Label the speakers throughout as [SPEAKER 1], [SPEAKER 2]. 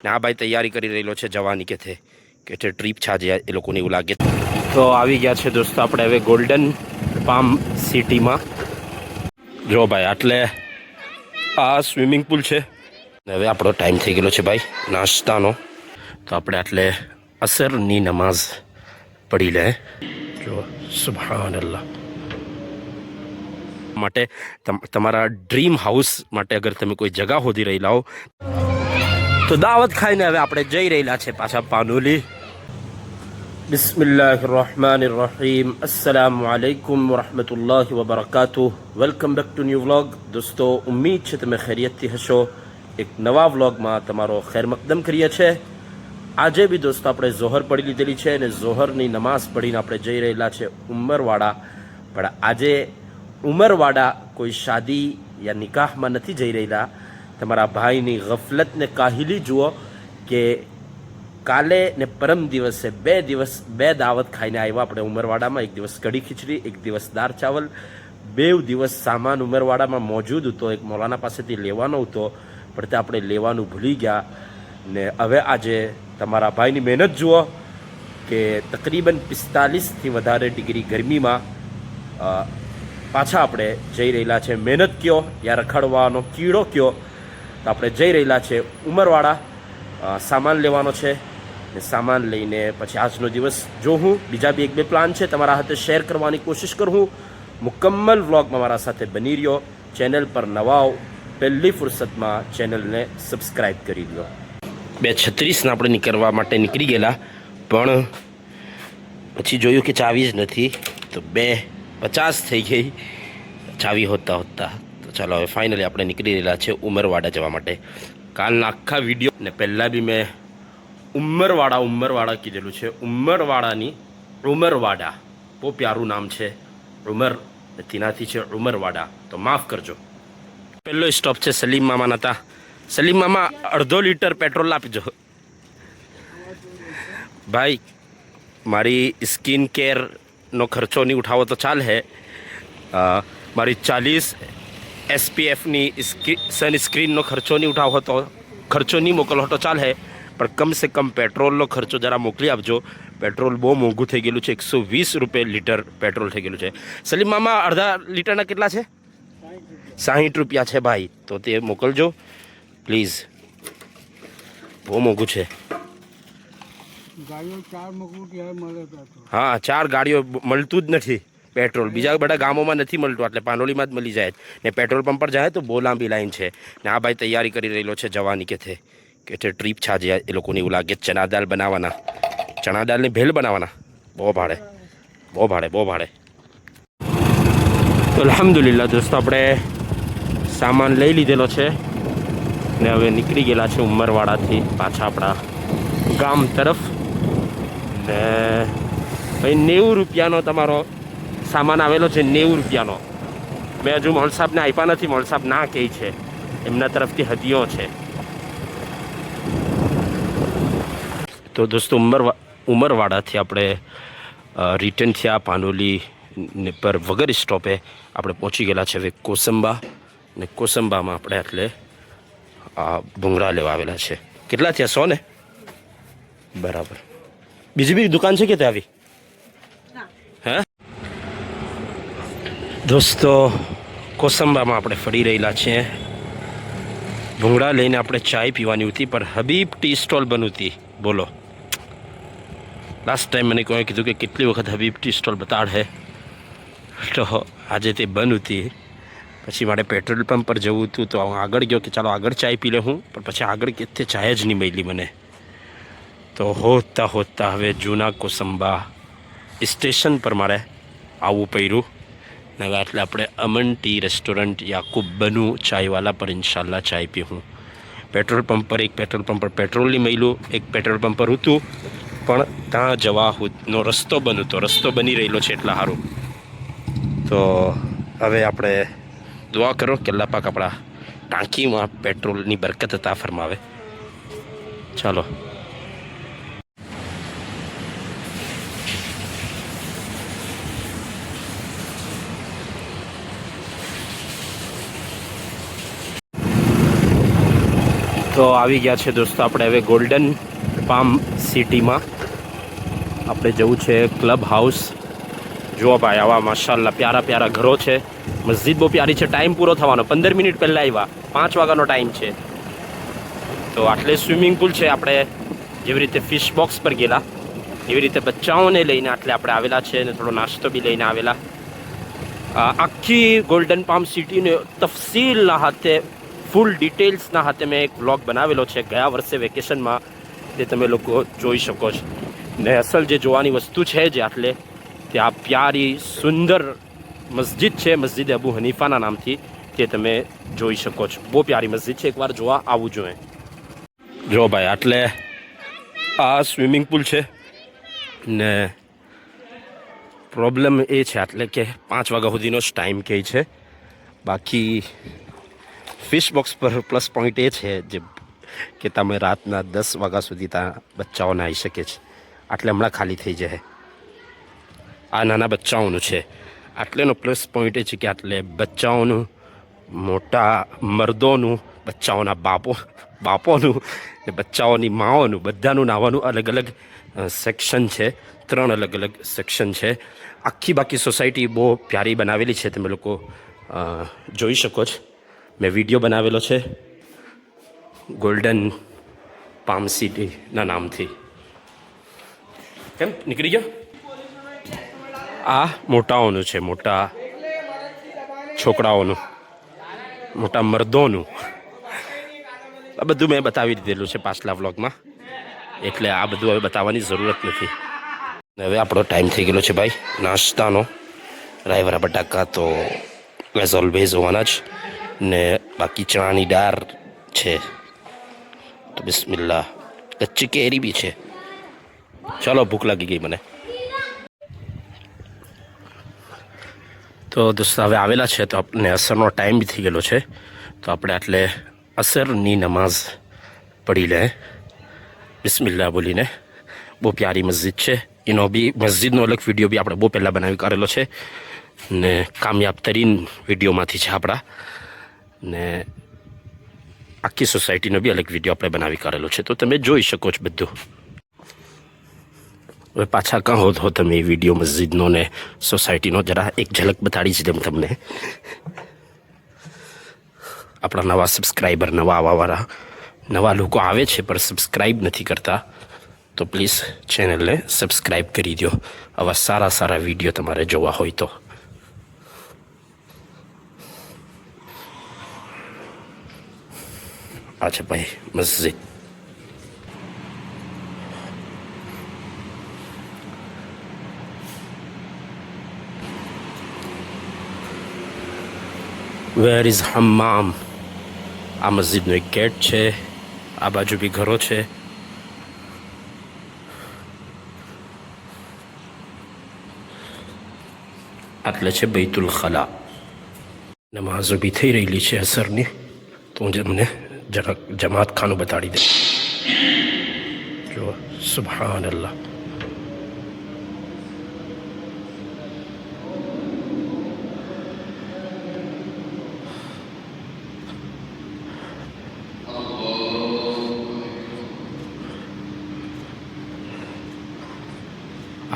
[SPEAKER 1] ને આ ભાઈ તૈયારી કરી રહેલો છે જવાની કે ટ્રીપ છે આજે એ લોકોને એવું લાગે. તો આવી ગયા છે દોસ્તો આપણે હવે ગોલ્ડન પામ સિટીમાં. જો ભાઈ આટલે આ સ્વિમિંગ પુલ છે. હવે આપણો ટાઈમ થઈ ગયેલો છે ભાઈ નાસ્તાનો. તો આપણે આટલે અસરની નમાઝ પડી લે. જો સુબહાનલ્લાહ માટે તમારા ડ્રીમ હાઉસ માટે અગર તમે કોઈ જગા શોધી રહેલા હો તો દાવત ખાઈને હવે આપણે જઈ રહેલા છે પાછા પાનોલી. બિસ્મિલ્લાહિર્રહમાનિર્રહીમ. અસ્સલામુ અલૈકુમ વરહમતુલ્લાહિ વબરકાતુહ. Welcome back to new vlog. દોસ્તો ઉમ્મીદ છે તમે ખૈરિયતથી હશો. એક નવા વ્લોગમાં તમારો ખૈર મકદમ કરીએ છીએ. આજે બી દોસ્તો આપણે ઝોહર પડી લીધેલી છે અને ઝોહરની નમાઝ પડીને આપણે જઈ રહેલા છે ઉમરવાડા. પણ આજે ઉમરવાડા કોઈ શાદી યા નિકાહમાં નથી જઈ રહેલા. તમારા ભાઈની ગફલતને કાહિલી જુઓ કે કાલે ને પરમ દિવસે બે દાવત ખાઈને આવ્યા આપણે ઉમરવાડામાં. એક દિવસ કઢી ખીચડી, એક દિવસ દાળ ચાવલ. 2 દિવસ સામાન ઉમરવાડામાં મોજૂદ હતો. એક મૌલાના પાસેથી લેવાનો હતો પણ તે આપણે લેવાનું ભૂલી ગયા. ને હવે આજે તમારા ભાઈની મહેનત જુઓ કે તકરીબન 45થી વધારે ડિગ્રી ગરમીમાં પાછા આપણે જઈ રહેલા છે. મહેનત કયો યા રખડવાનો કીડો કયો, તો આપણે જઈ રહેલા છે ઉમરવાડા. સામાન લેવાનો છે ને સામાન લઈને પછી આજનો દિવસ જોઉં. બીજા બી 1-2 પ્લાન છે તમારા હાથે શેર કરવાની કોશિશ કરું. મુકમ્મલ વ્લોગમાં મારા સાથે બની રહ્યો. ચેનલ પર નવા આવો પહેલી ફુરસતમાં ચેનલને સબસ્ક્રાઈબ કરી દો. 2:36 આપણે નીકળવા માટે નીકળી ગયેલા પણ પછી જોયું કે ચાવી જ નથી. તો 2:50 થઈ ગઈ ચાવી હોતા. તો ચાલો હવે ફાઇનલી આપણે નીકળી રહેલા છે ઉમરવાડા જવા માટે. કાલના આખા વિડીયો ને પહેલાં બી મેં ઉમરવાડા કીધેલું છે. ઉમરવાડા બહુ પ્યારું નામ છે. ઉમર તેનાથી છે ઉમરવાડા, તો માફ કરજો. પહેલો સ્ટોપ છે સલીમ મામાના હતા. સલીમ મામા 1/2 લીટર પેટ્રોલ આપજો ભાઈ. મારી સ્કિન કેરનો ખર્ચો નહીં ઉઠાવો તો ચાલે. મારી 40 SPFની સનસ્ક્રીનનો ખર્ચો નહીં ઉઠાવો તો ખર્ચો નહીં મોકલો તો ચાલે. પણ કમસે કમ પેટ્રોલનો ખર્ચો જરા મોકલી આપજો. પેટ્રોલ બહુ મોંઘું થઈ ગયેલું છે. 120 રૂપિયા લીટર પેટ્રોલ થઈ ગયેલું છે. સલીમ મામા 1/2 લીટરના કેટલા છે? 60 રૂપિયા છે ભાઈ. તો તે મોકલજો પ્લીઝ. બહુ મોંઘું છે. હા 4 ગાડીઓ મળતું જ નથી પેટ્રોલ. બીજા બધા ગામોમાં નથી મળતું, એટલે પાનોલીમાં જ મળી જાય. ને પેટ્રોલ પંપ પર જાય તો બહુ લાંબી લાઈન છે. ને આ ભાઈ તૈયારી કરી રહેલો છે જવાની કે ટ્રીપ છે આજે એ લોકોને એવું લાગે. ચણા દાળ બનાવવાના, ચણા દાળની ભેલ બનાવવાના. બહુ ભાડે. તો અલ્હમ્દુલિલ્લાહ દોસ્તો આપણે સામાન લઈ લીધેલો છે ને હવે નીકળી ગયેલા છે ઉમરવાડાથી પાછા આપણા ગામ તરફ. ને ભાઈ 90 રૂપિયાનો તમારો સામાન આવેલો છે. 90 રૂપિયાનો. મેં હજુ મોલ સાહેબને આપ્યા નથી. મોલ સાહેબ ના કહે છે, એમના તરફથી હદીઓ છે. તો દોસ્તો ઉમરવાડાથી આપણે રિટર્ન થયા પાનોલી પર વગર સ્ટોપે આપણે પહોંચી ગયેલા છે હવે કોસંબા. ને કોસંબામાં આપણે એટલે ભૂંગળા લેવા આવેલા છે. કેટલા થયા? 100 ને? બરાબર. બીજી બી દુકાન છે કે ત્યાં આવી? હે દોસ્તો કોસંબામાં આપણે ફરી રહેલા છીએ. ભૂંગળા લઈને આપણે ચાય પીવાની હતી પણ હબીબ ટી સ્ટોલ બંધ હતી. બોલો, લાસ્ટ ટાઈમ મને કોઈ કીધું કે કેટલી વખત હબીબ ટી સ્ટોલ બતાડે, તો આજે તે બંધ હતી. પછી મારે પેટ્રોલ પંપ પર જવું હતું તો હું આગળ ગયો કે ચાલો આગળ ચાય પી લે હું. પણ પછી આગળ કેથી ચાય જ નહીં મળી મને. તો હોતા હવે જૂના કોસંબા સ્ટેશન પર મારે આવવું પડ્યું. ને હવે એટલે આપણે અમન ટી રેસ્ટોરન્ટ યાકુબ બનુ ચાયવાલા પર ઇન્શાલ્લાહ ચાય પીવું. પેટ્રોલ પંપ પર એક પેટ્રોલ પંપ પર પેટ્રોલ નહીં મળ્યું. એક પેટ્રોલ પંપ પર હતું પણ ત્યાં જવાનો રસ્તો બંધ હતો. રસ્તો બની રહેલો છે એટલા સારું. તો હવે આપણે દુઆ કરો કે અલ્લાહ પાક આપણા ટાંકીમાં પેટ્રોલની બરકત અતા ફરમાવે. ચાલો. તો તો આવી ગયા છે દોસ્તો આપણે હવે ગોલ્ડન પામ સિટીમાં. આપણે જવું છે ક્લબ હાઉસ. જુઓ ભાઈ આવા માશાલ્લાહ પ્યારા પ્યારા ઘરો છે. મસ્જિદ બહુ પ્યારી છે. ટાઈમ પૂરો થવાનો 15 મિનિટ પહેલાં આવ્યા. 5 વાગ્યાનો ટાઈમ છે. તો આટલે સ્વિમિંગ પુલ છે. આપણે જેવી રીતે ફિશ બોક્સ પર ગયેલા એવી રીતે બચ્ચાઓને લઈને આટલે આપણે આવેલા છે અને થોડો નાસ્તો બી લઈને આવેલા. આખી ગોલ્ડન પામ સિટીને તફસીલના હાથે ફૂલ ડિટેલ્સના હાથે મેં એક વ્લોગ બનાવેલો છે ગયા વર્ષે વેકેશનમાં. તે તમે લોકો જોઈ શકો છો. ને અસલ જે જોવાની વસ્તુ છે જે આટલે ત્યાં પ્યારી સુંદર મસ્જિદ છે, મસ્જિદ અબુ હનીફાના નામથી, તે તમે જોઈ શકો છો. બહુ પ્યારી મસ્જિદ છે, એકવાર જોવા આવવું જોઈએ. જો ભાઈ આટલે આ સ્વિમિંગ પુલ છે ને પ્રોબ્લેમ એ છે આટલે કે 5 વાગ્યા સુધીનો જ ટાઈમ કહે છે. બાકી ફિશ બોક્સ પર પ્લસ પોઈન્ટ એ છે જે કે તમે રાતના 10 વાગ્યા સુધી ત્યાં બચ્ચાઓ નાહી શકે છે. આટલે હમણાં ખાલી થઈ જાય. આ નાના બચ્ચાઓનું છે. આટલેનો પ્લસ પોઈન્ટ એ છે કે આટલે બચ્ચાઓનું, મોટા મર્દોનું, બચ્ચાઓના બાપોનું ને બચ્ચાઓની માઓનું બધાનું નાહવાનું અલગ અલગ સેક્શન છે. 3 અલગ અલગ સેક્શન છે. આખી બાકી સોસાયટી બહુ પ્યારી બનાવેલી છે. તમે લોકો જોઈ શકો છો. મેં વિડીયો બનાવેલો છે ગોલ્ડન પામ સિટીના નામથી. કેમ નીકળી ગયો? આ મોટાઓનું છે, મોટા છોકરાઓનું, મોટા મર્દોનું. આ બધું મેં બતાવી દીધેલું છે પાછલા વ્લોગમાં, એટલે આ બધું હવે બતાવવાની જરૂરત નથી. હવે આપણો ટાઈમ થઈ ગયેલો છે ભાઈ નાસ્તાનો. રાયવાળા બટાકા તો એઝ ઓલવેઝ હોવાના જ, ને બાકી ચણાની દાળ છે. તો બિસ્મિલ્લાહ. કચ્ચી કેરી બી છે. ચાલો ભૂખ લાગી ગઈ મને. તો દોસ્તો હવે આવેલા છે તો આપણે અસરનો ટાઈમ બી થઈ ગયેલો છે. તો આપણે આટલે અસરની નમાઝ પઢી લે બિસ્મિલ્લાહ બોલીને. બહુ પ્યારી મસ્જિદ છે. એનો બી મસ્જિદનો અલગ વિડીયો બી આપણે બહુ પહેલાં બનાવી કાઢેલો છે ને કામયાબ તરીન વિડીયોમાંથી છે આપણા. ને આખી સોસાયટીનો બી અલગ વિડીયો આપણે બનાવી કાઢેલો છે, તો તમે જોઈ શકો છો બધું. હવે પાછા કાં હો તમે એ વિડીયો મસ્જિદનો ને સોસાયટીનો જરા એક ઝલક બતાડી જ દઉં તમને. આપણા નવા સબસ્ક્રાઈબર, નવા આવવાવાળા નવા લોકો આવે છે પણ સબસ્ક્રાઈબ નથી કરતા, તો પ્લીઝ ચેનલને સબસ્ક્રાઈબ કરી દો આવા સારા સારા વિડીયો તમારે જોવા હોય તો. આ છે ભાઈ મસ્જિદ. Where is હમ્મામ. આ મસ્જિદનો એક ગેટ છે. આ બાજુ બી ઘરો છે. આટલે છે બૈતુલ ખલા. નમાઝો બી થઈ રહેલી છે અસરની. તો હું મને જરાક જમાત ખાનું બતાડી દે. જો સુબહાન અલ્લાહ.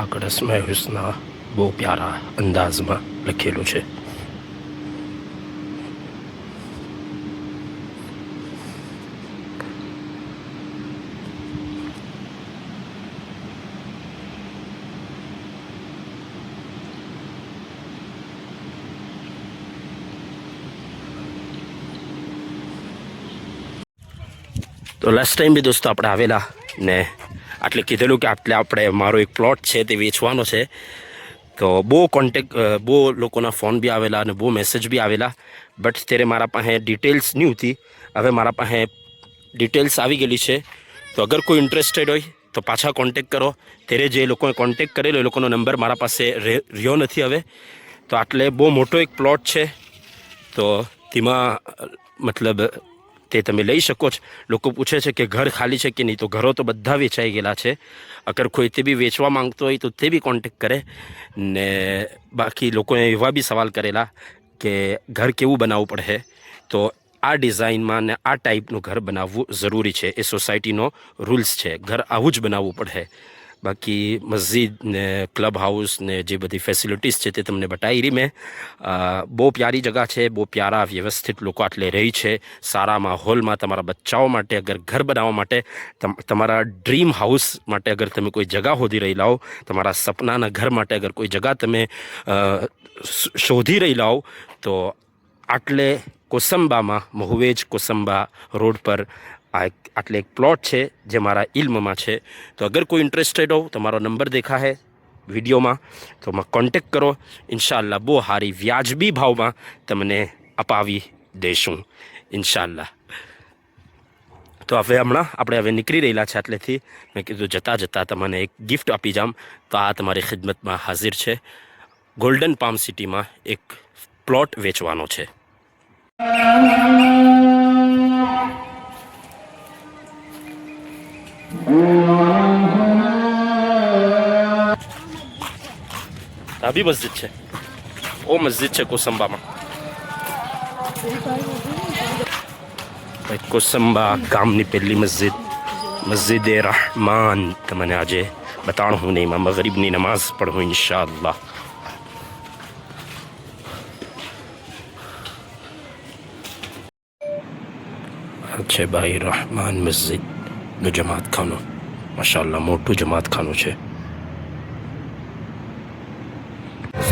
[SPEAKER 1] આગળ અસ્માએ હુસ્ના બહુ પ્યારા અંદાજમાં લખેલું છે. તો લાસ્ટ ટાઈમ બી દોસ્તો આપણે આવેલા ને આટલે કીધેલું કે આટલે આપણે મારો એક પ્લોટ છે તે વેચવાનો છે. તો બહુ લોકોના ફોન બી આવેલા અને બહુ મેસેજ બી આવેલા, બટ ત્યારે મારા પાસે ડિટેલ્સ નહીં હતી. હવે મારા પાસે ડિટેલ્સ આવી ગયેલી છે. તો અગર કોઈ ઇન્ટરેસ્ટેડ હોય તો પાછા કોન્ટેક કરો. ત્યારે જે લોકોએ કોન્ટેક કરેલો એ લોકોનો નંબર મારા પાસે રહ્યો નથી હવે. તો આટલે બહુ મોટો એક પ્લોટ છે. તો તેમાં મતલબ તે તમે લઈ શકો છો. લોકો પૂછે છે કે ઘર ખાલી છે કે નહીં, તો ઘરો તો બધા વેચાઈ ગયેલા છે. અગર કોઈ તે બી વેચવા માંગતો હોય તો તે બી કોન્ટેક કરે. ને બાકી લોકોએ એવા બી સવાલ કરેલા કે ઘર કેવું બનાવવું પડે, તો આ ડિઝાઇનમાં ને આ ટાઈપનું ઘર બનાવવું જરૂરી છે. એ સોસાયટીનો રૂલ્સ છે. ઘર આવું જ બનાવવું પડે. બાકી મસ્જિદ ને ક્લબ હાઉસ ને જે બધી ફેસિલિટીઝ છે તે તમને બતાવી રહી મેં. બહુ પ્યારી જગા છે, બહુ પ્યારા વ્યવસ્થિત લોકો આટલે રહી છે. સારા માહોલમાં તમારા બચ્ચાઓ માટે અગર ઘર બનાવવા માટે, તમારા ડ્રીમ હાઉસ માટે અગર તમે કોઈ જગા શોધી રહી લાવો, તમારા સપનાના ઘર માટે અગર કોઈ જગા તમે શોધી રહી લાવો, તો આટલે કોસંબામાં, મહુવેજ કોસંબા રોડ પર આટલે એક પ્લોટ છે જે મારા ઇલ્મમાં છે. તો અગર કોઈ ઇન્ટરેસ્ટેડ હો, તમારો નંબર દેખા હે વિડીયોમાં, તો માં કોન્ટેક્ટ કરો. ઇન્શાઅલ્લાહ બહુ સારી વ્યાજબી ભાવમાં તમને અપાવી દઈશું ઇન્શાઅલ્લાહ. તો હમણાં આપણે નીકળી રહેલા છે આટલેથી. મેં કીધું જતાં જતાં તમને એક ગિફ્ટ આપી જામ. તો આ તમારી ખિદમતમાં હાજર છે. ગોલ્ડન પામ સિટીમાં એક પ્લોટ વેચવાનો છે. આ બી મસ્જિદ છે. ઓ મસ્જિદ છે કોસંબામાં. કોસંબા ગામની પહેલી મસ્જિદ, મસ્જિદ રહમાન. તમને આજે બતાવું હું નહીં, મગરીબની નમાઝ પઢું ઇન્શાઅલ્લાહ. છે ભાઈ રહમાન મસ્જિદનું જમાત ખાનું. માશાઅલ્લાહ મોટું જમાત ખાનું છે.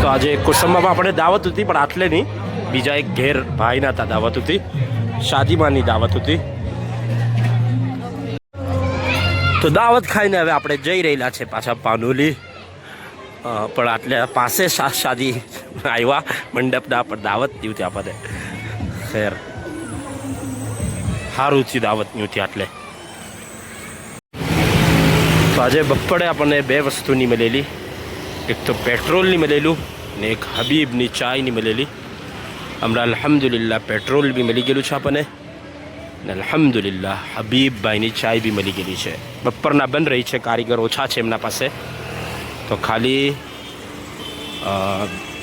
[SPEAKER 1] તો આજે કોસંબામાં આપણે દાવત હતી, પણ આટલે નહીં, બીજા એક ઘેર ભાઈના હતા દાવત હતી, શાદીમાંની દાવત હતી. તો દાવત ખાઈને હવે આપણે જઈ રહેલા છે પાછા પાનોલી. પણ આટલે પાસે શાદી આવ્યા મંડપના, પણ દાવત થયું ત્યાં આપણે ખેર સારું થયું દાવત થયું ત્યાં. આટલે તો આજે બપોરે આપણને બે વસ્તુની મળેલી. એક તો પેટ્રોલની મળેલું ને એક હબીબની ચાયની મળેલી. હમણાં અલ્હમ્દુલિલ્લાહ પેટ્રોલ બી મળી ગયેલું છે આપણને, ને અલ્હમ્દુલિલ્લાહ હબીબભાઈની ચાય બી મળી ગયેલી છે. બપોરના બંધ રહી છે, કારીગર ઓછા છે એમના પાસે. તો ખાલી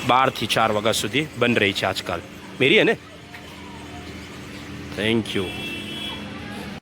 [SPEAKER 1] 12 થી 4 વાગ્યા સુધી બંધ રહી છે આજકાલ. મેરી હે ને? Thank you.